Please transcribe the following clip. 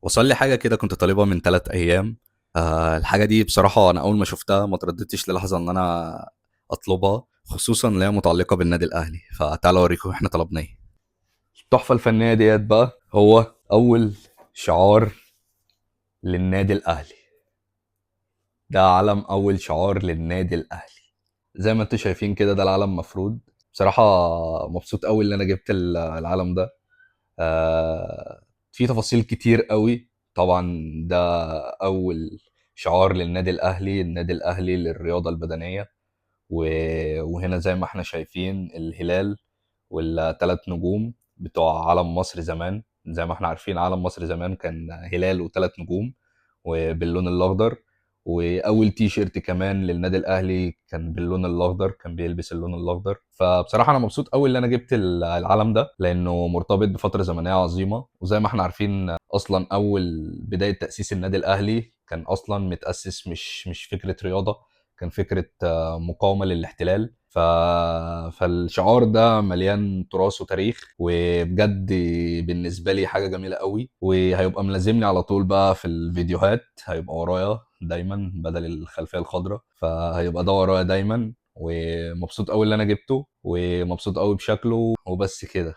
وصل لي حاجة كده كنت طالبها من 3 أيام. الحاجة دي بصراحة أنا أول ما شفتها ما ترددتش للحظة إن أنا أطلبها، خصوصا اللي هي متعلقة بالنادي الأهلي. فتعالوا أوريكم إحنا طلبنا إيه. التحفة الفنية ديت بقى هو أول شعار للنادي الأهلي. ده علم أول شعار للنادي الأهلي. زي ما انتوا شايفين كده ده العلم مفروض. بصراحة مبسوط قوي اللي أنا جبت العلم ده. في تفاصيل كتير قوي طبعا. ده اول شعار للنادي الاهلي، النادي الاهلي للرياضه البدنيه. وهنا زي ما احنا شايفين الهلال والثلاث نجوم بتوع علم مصر زمان. زي ما احنا عارفين علم مصر زمان كان هلال وثلاث نجوم وباللون الاخضر. واول تي شيرت كمان للنادي الاهلي كان باللون الاخضر، كان بيلبس اللون الاخضر. فبصراحه انا مبسوط قوي ان انا جبت العلم ده لانه مرتبط بفتره زمنيه عظيمه. وزي ما احنا عارفين اصلا اول بدايه تاسيس النادي الاهلي كان اصلا متاسس مش فكره رياضه، كان فكره مقاومه للاحتلال. فالشعار ده مليان تراث وتاريخ، وبجد بالنسبه لي حاجه جميله قوي، وهيبقى ملازمني على طول بقى في الفيديوهات. هيبقى ورايا دايما بدل الخلفيه الخضراء، فهيبقى ده ورايا دايما. ومبسوط قوي اللي انا جبته، ومبسوط قوي بشكله، وبس كده.